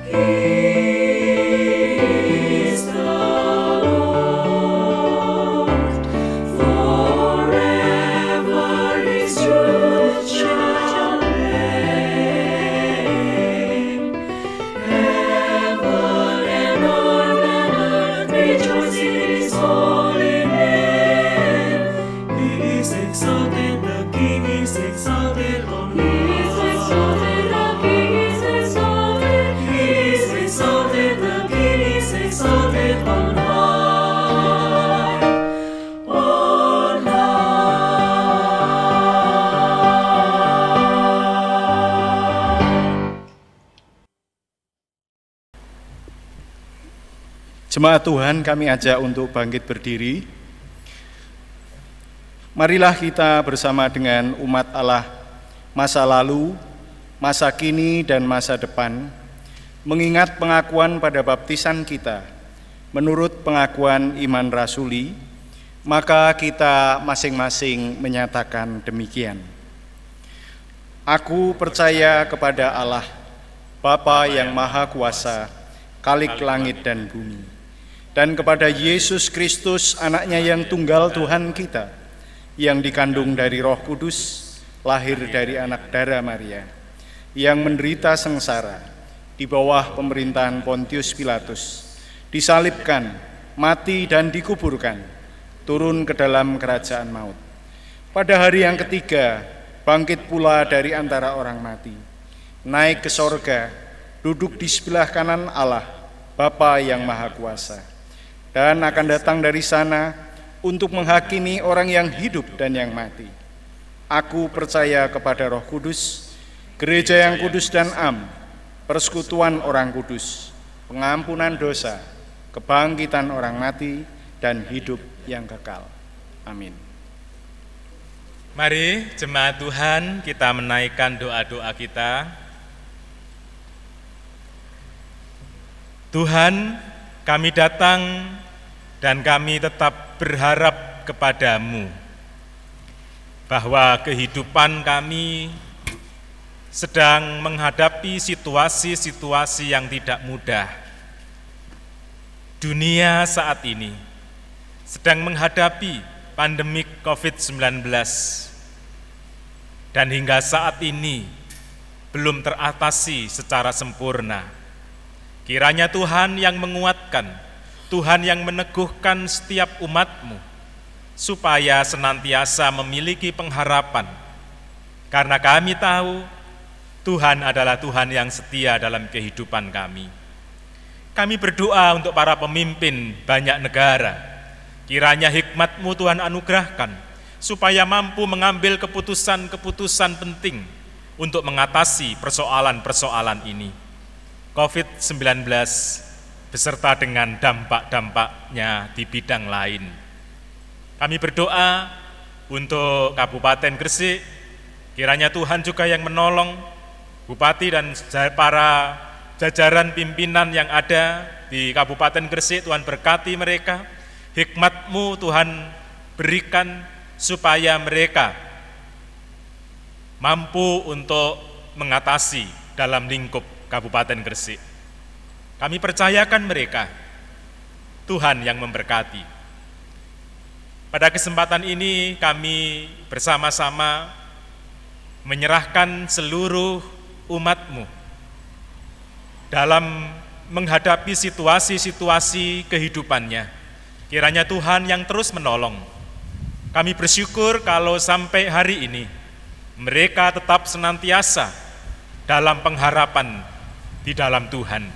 He is the Lord, forever His truth shall reign. Heaven and earth rejoice in His holy name. He is exalted, the King is exalted on high. He is exalted, the King is exalted. He is exalted, the King is exalted on high. On high. Jemaat Tuhan, kami ajak untuk bangkit berdiri. Marilah kita bersama dengan umat Allah masa lalu, masa kini, dan masa depan, mengingat pengakuan pada baptisan kita, menurut pengakuan iman rasuli, maka kita masing-masing menyatakan demikian. Aku percaya kepada Allah, Bapa yang Maha Kuasa, Khalik langit dan bumi, dan kepada Yesus Kristus, anaknya yang tunggal Tuhan kita, yang dikandung dari Roh Kudus, lahir dari anak darah Maria, yang menderita sengsara di bawah pemerintahan Pontius Pilatus, disalibkan, mati dan dikuburkan, turun ke dalam kerajaan maut. Pada hari yang ketiga, bangkit pula dari antara orang mati, naik ke sorga, duduk di sebelah kanan Allah, Bapa yang Maha Kuasa, dan akan datang dari sana untuk menghakimi orang yang hidup dan yang mati. Aku percaya kepada Roh Kudus, gereja yang kudus dan am, persekutuan orang kudus, pengampunan dosa, kebangkitan orang mati, dan hidup yang kekal. Amin. Mari jemaat Tuhan, kita menaikkan doa-doa kita. Tuhan, kami datang dan kami tetap berharap kepadamu bahwa kehidupan kami sedang menghadapi situasi-situasi yang tidak mudah. Dunia saat ini sedang menghadapi pandemik COVID-19 dan hingga saat ini belum teratasi secara sempurna. Kiranya Tuhan yang menguatkan, Tuhan yang meneguhkan setiap umat-Mu, supaya senantiasa memiliki pengharapan. Karena kami tahu, Tuhan adalah Tuhan yang setia dalam kehidupan kami. Kami berdoa untuk para pemimpin banyak negara. Kiranya hikmat-Mu Tuhan anugerahkan, supaya mampu mengambil keputusan-keputusan penting untuk mengatasi persoalan-persoalan ini. COVID-19 beserta dengan dampak-dampaknya di bidang lain. Kami berdoa untuk Kabupaten Gresik, kiranya Tuhan juga yang menolong Bupati dan para jajaran pimpinan yang ada di Kabupaten Gresik. Tuhan berkati mereka, hikmat-Mu Tuhan berikan supaya mereka mampu untuk mengatasi dalam lingkup Kabupaten Gresik. Kami percayakan mereka, Tuhan yang memberkati. Pada kesempatan ini kami bersama-sama menyerahkan seluruh umat-Mu dalam menghadapi situasi-situasi kehidupannya. Kiranya Tuhan yang terus menolong. Kami bersyukur kalau sampai hari ini mereka tetap senantiasa dalam pengharapan di dalam Tuhan.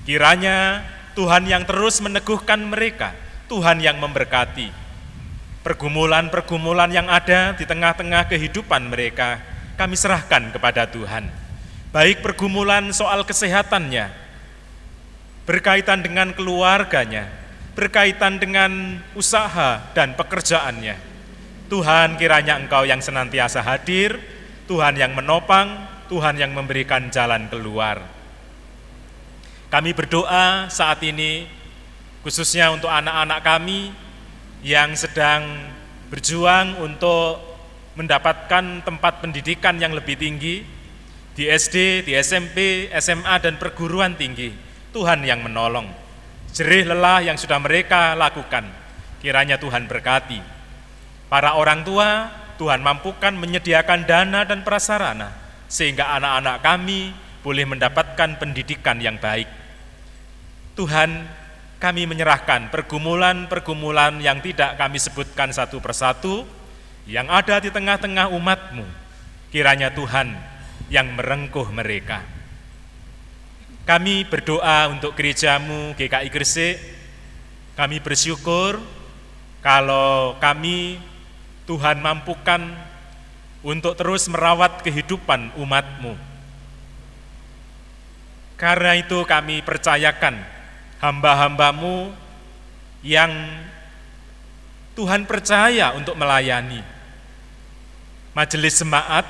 Kiranya Tuhan yang terus meneguhkan mereka, Tuhan yang memberkati. Pergumulan-pergumulan yang ada di tengah-tengah kehidupan mereka, kami serahkan kepada Tuhan. Baik pergumulan soal kesehatannya, berkaitan dengan keluarganya, berkaitan dengan usaha dan pekerjaannya. Tuhan, kiranya Engkau yang senantiasa hadir, Tuhan yang menopang, Tuhan yang memberikan jalan keluar. Kami berdoa saat ini, khususnya untuk anak-anak kami yang sedang berjuang untuk mendapatkan tempat pendidikan yang lebih tinggi, di SD, di SMP, SMA, dan perguruan tinggi. Tuhan yang menolong. Jerih lelah yang sudah mereka lakukan, kiranya Tuhan berkati. Para orang tua, Tuhan mampukan menyediakan dana dan prasarana, sehingga anak-anak kami boleh mendapatkan pendidikan yang baik. Tuhan, kami menyerahkan pergumulan-pergumulan yang tidak kami sebutkan satu persatu, yang ada di tengah-tengah umat-Mu. Kiranya Tuhan yang merengkuh mereka. Kami berdoa untuk gereja-Mu GKI Gresik. Kami bersyukur kalau kami, Tuhan mampukan untuk terus merawat kehidupan umat-Mu. Karena itu kami percayakan hamba-hamba-Mu yang Tuhan percaya untuk melayani. Majelis Jemaat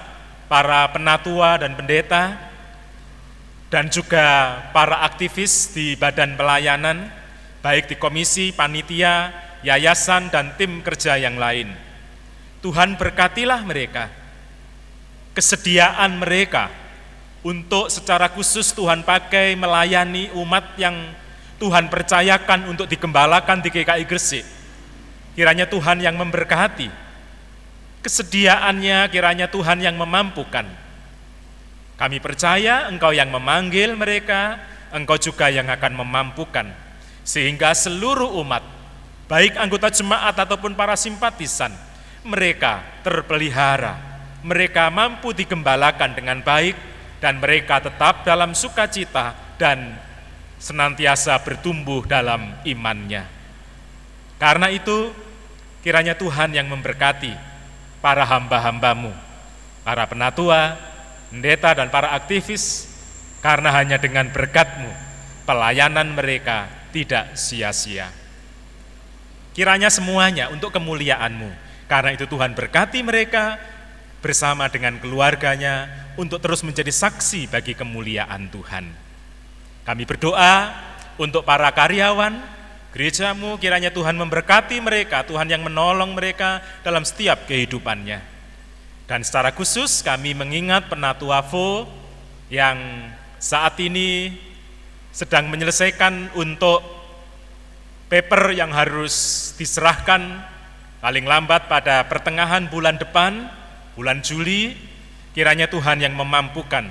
para penatua dan pendeta, dan juga para aktivis di badan pelayanan, baik di komisi, panitia, yayasan, dan tim kerja yang lain. Tuhan berkatilah mereka, kesediaan mereka untuk secara khusus Tuhan pakai melayani umat yang Tuhan percayakan untuk digembalakan di GKI Gresik. Kiranya Tuhan yang memberkati, kesediaannya kiranya Tuhan yang memampukan. Kami percaya Engkau yang memanggil mereka, Engkau juga yang akan memampukan, sehingga seluruh umat, baik anggota jemaat ataupun para simpatisan, mereka terpelihara, mereka mampu digembalakan dengan baik, dan mereka tetap dalam sukacita dan senantiasa bertumbuh dalam imannya. Karena itu, kiranya Tuhan yang memberkati para hamba-hamba-Mu, para penatua, pendeta, dan para aktivis, karena hanya dengan berkat-Mu, pelayanan mereka tidak sia-sia. Kiranya semuanya untuk kemuliaan-Mu. Karena itu Tuhan berkati mereka bersama dengan keluarganya untuk terus menjadi saksi bagi kemuliaan Tuhan. Kami berdoa untuk para karyawan gereja-Mu, kiranya Tuhan memberkati mereka, Tuhan yang menolong mereka dalam setiap kehidupannya. Dan secara khusus kami mengingat Penatua Vo yang saat ini sedang menyelesaikan untuk paper yang harus diserahkan paling lambat pada pertengahan bulan depan, bulan Juli. Kiranya Tuhan yang memampukan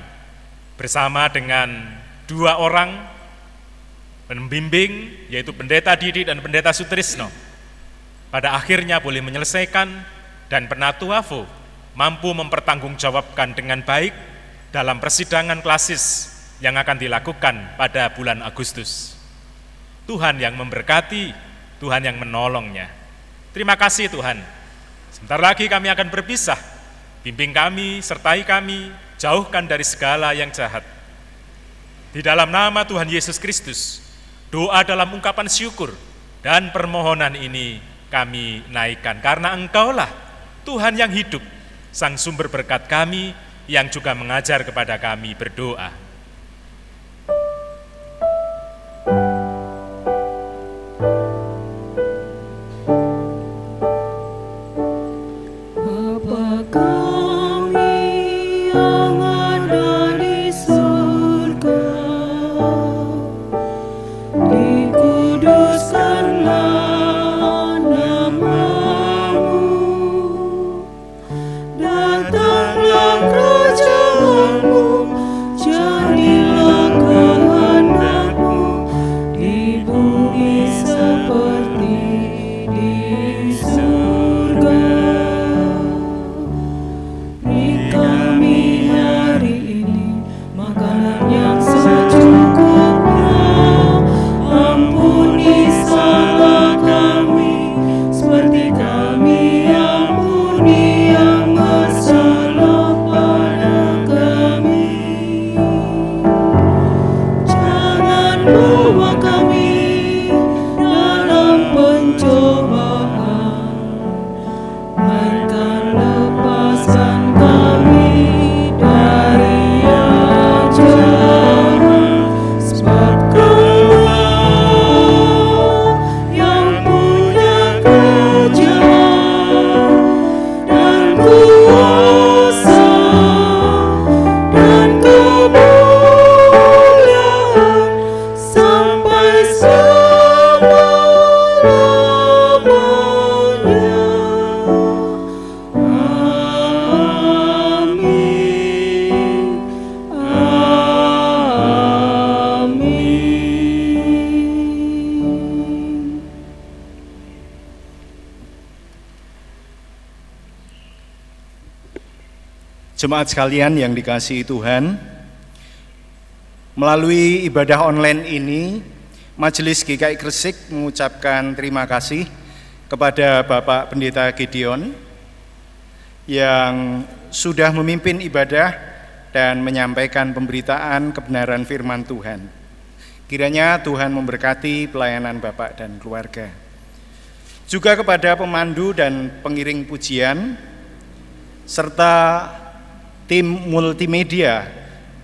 bersama dengan 2 orang pembimbing, yaitu Pendeta Didi dan Pendeta Sutrisno, pada akhirnya boleh menyelesaikan, dan Penatua Vo mampu mempertanggungjawabkan dengan baik dalam persidangan klasis yang akan dilakukan pada bulan Agustus. Tuhan yang memberkati, Tuhan yang menolongnya. Terima kasih Tuhan. Sebentar lagi kami akan berpisah. Bimbing kami, sertai kami, jauhkan dari segala yang jahat. Di dalam nama Tuhan Yesus Kristus, doa dalam ungkapan syukur dan permohonan ini kami naikkan. Karena Engkaulah Tuhan yang hidup, Sang sumber berkat kami, yang juga mengajar kepada kami berdoa. Jemaat sekalian yang dikasihi Tuhan, melalui ibadah online ini, Majelis GKI Gresik mengucapkan terima kasih kepada Bapak Pendeta Gideon yang sudah memimpin ibadah dan menyampaikan pemberitaan kebenaran firman Tuhan. Kiranya Tuhan memberkati pelayanan Bapak dan keluarga. Juga kepada pemandu dan pengiring pujian, serta tim multimedia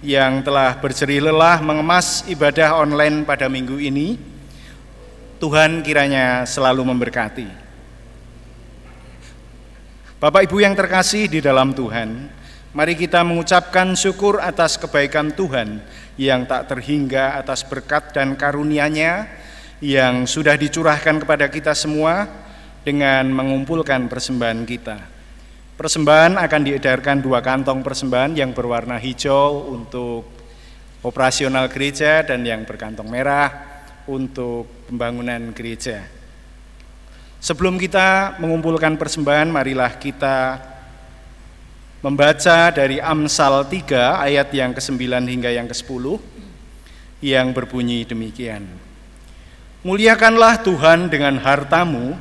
yang telah berjerih lelah mengemas ibadah online pada minggu ini. Tuhan kiranya selalu memberkati. Bapak Ibu yang terkasih di dalam Tuhan, mari kita mengucapkan syukur atas kebaikan Tuhan yang tak terhingga, atas berkat dan karunia-Nya yang sudah dicurahkan kepada kita semua dengan mengumpulkan persembahan kita. Persembahan akan diedarkan 2 kantong persembahan yang berwarna hijau untuk operasional gereja dan yang berkantong merah untuk pembangunan gereja. Sebelum kita mengumpulkan persembahan, marilah kita membaca dari Amsal 3 ayat yang ke-9 hingga yang ke-10 yang berbunyi demikian. Muliakanlah Tuhan dengan hartamu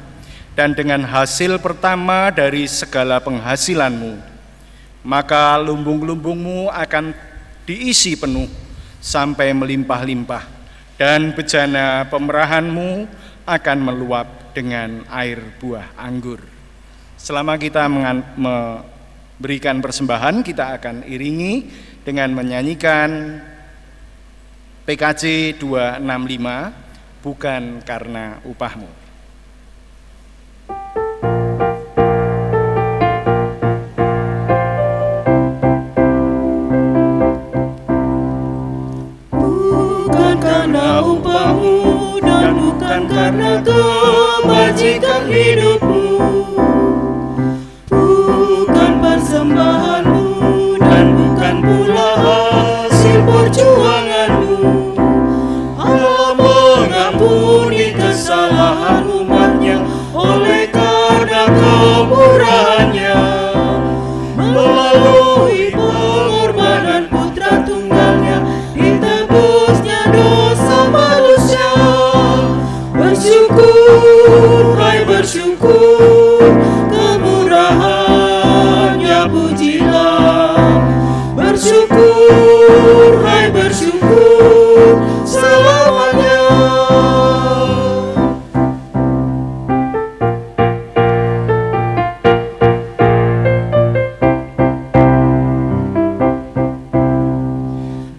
dan dengan hasil pertama dari segala penghasilanmu, maka lumbung-lumbungmu akan diisi penuh sampai melimpah-limpah, dan bejana pemerahanmu akan meluap dengan air buah anggur. Selama kita memberikan persembahan, kita akan iringi dengan menyanyikan PKJ 265, bukan karena upahmu. Karena kebajikan hidupmu, bukan persembahanmu dan bukan pula hasil perjuanganmu. Allah mengampuni kesalahan umatnya oleh karena kemurahannya, melalui pengorbanan putra tunggalnya ditebusnya dosa manusia. Bersyukur, hai bersyukur, kemurahannya pujilah. Bersyukur, hai bersyukur, selamanya.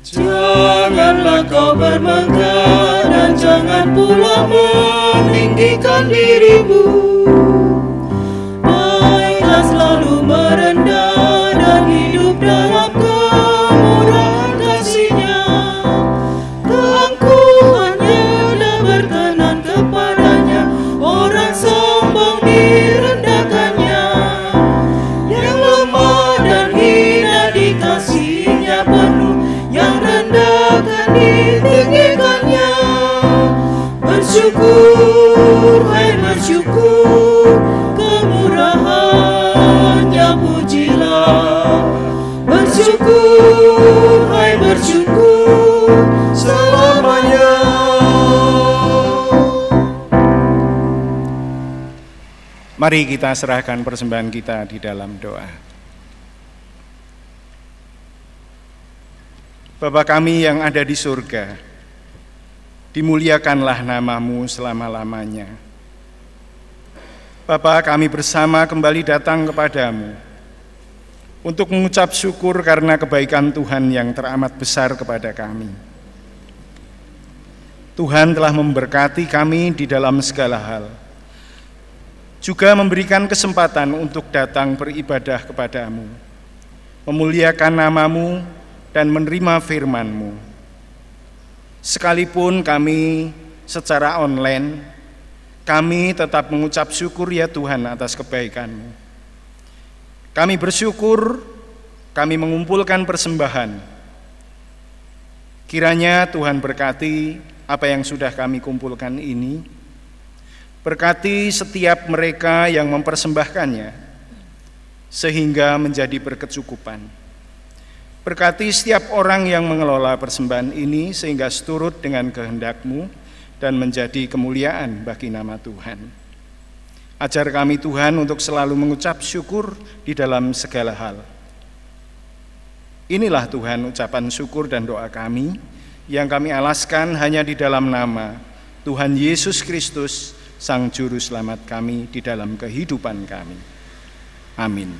Janganlah kau bermegah dan jangan pula meninggikan dirimu. Baiklah selalu merendah dan hidup dalam kemurahan kasih-Nya. Keangkuhannya dah berkenan kepadanya, orang sombong direndahkannya. Yang lemah dan hina dikasihi-Nya penuh, yang rendahkan ditinggikannya. Bersyukur, hai bersyukur, kemurahannya pujilah. Bersyukur, hai bersyukur, selamanya. Mari kita serahkan persembahan kita di dalam doa. Bapa kami yang ada di surga, dimuliakanlah nama-Mu selama-lamanya. Bapa, kami bersama kembali datang kepadamu untuk mengucap syukur karena kebaikan Tuhan yang teramat besar kepada kami. Tuhan telah memberkati kami di dalam segala hal, juga memberikan kesempatan untuk datang beribadah kepadamu, memuliakan nama-Mu dan menerima firman-Mu. Sekalipun kami secara online, kami tetap mengucap syukur ya Tuhan atas kebaikan-Mu. Kami bersyukur, kami mengumpulkan persembahan. Kiranya Tuhan berkati apa yang sudah kami kumpulkan ini. Berkati setiap mereka yang mempersembahkannya, sehingga menjadi berkecukupan. Berkati setiap orang yang mengelola persembahan ini sehingga seturut dengan kehendak-Mu dan menjadi kemuliaan bagi nama Tuhan. Ajar kami Tuhan untuk selalu mengucap syukur di dalam segala hal. Inilah Tuhan ucapan syukur dan doa kami yang kami alaskan hanya di dalam nama Tuhan Yesus Kristus, Sang Juru Selamat kami di dalam kehidupan kami. Amin.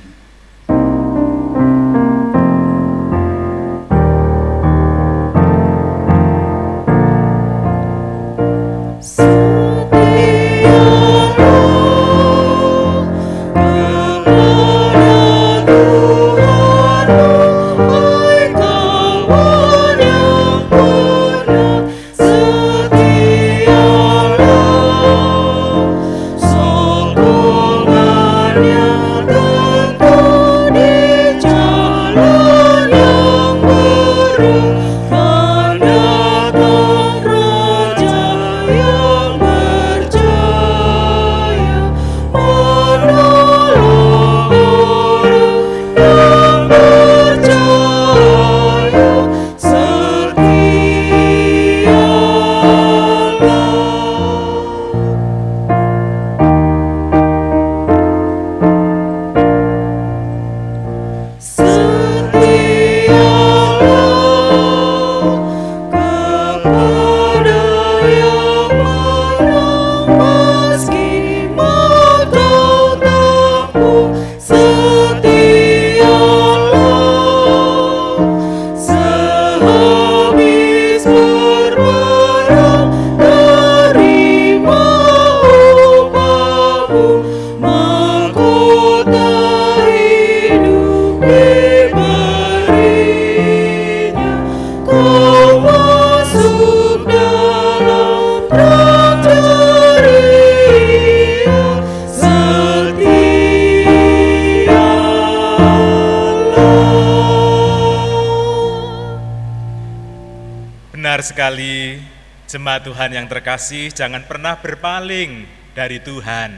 Benar sekali, jemaat Tuhan yang terkasih, jangan pernah berpaling dari Tuhan.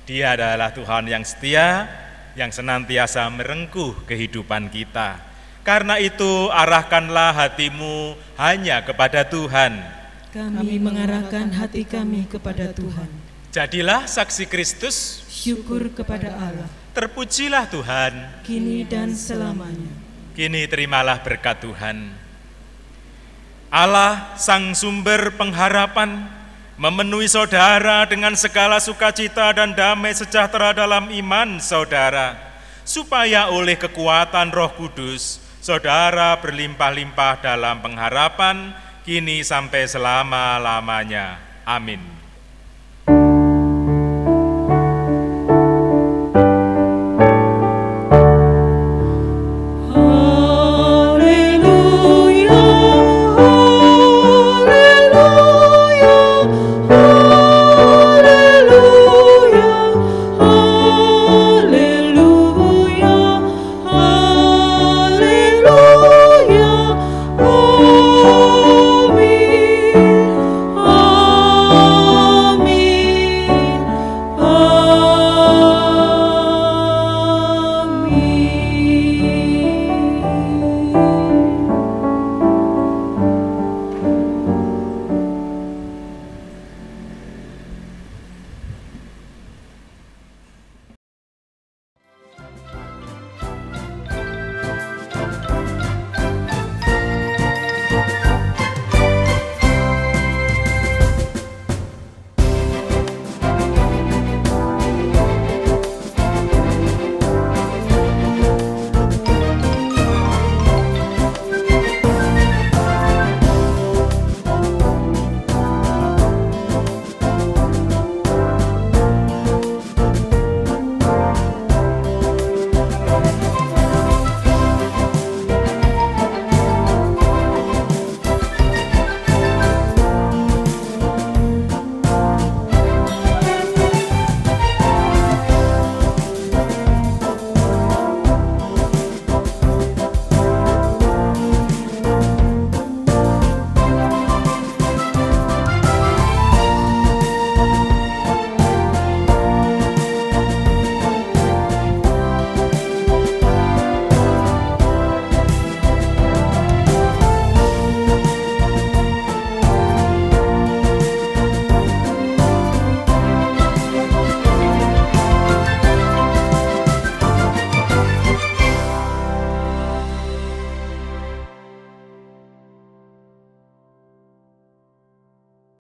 Dia adalah Tuhan yang setia, yang senantiasa merengkuh kehidupan kita. Karena itu, arahkanlah hatimu hanya kepada Tuhan. Kami mengarahkan hati kami kepada Tuhan. Jadilah saksi Kristus, Syukur kepada Allah, terpujilah Tuhan. kini dan selamanya. Kini terimalah berkat Tuhan. Allah, sang sumber pengharapan, memenuhi saudara dengan segala sukacita dan damai sejahtera dalam iman saudara, supaya oleh kekuatan Roh Kudus, saudara berlimpah-limpah dalam pengharapan, kini sampai selama-lamanya. Amin.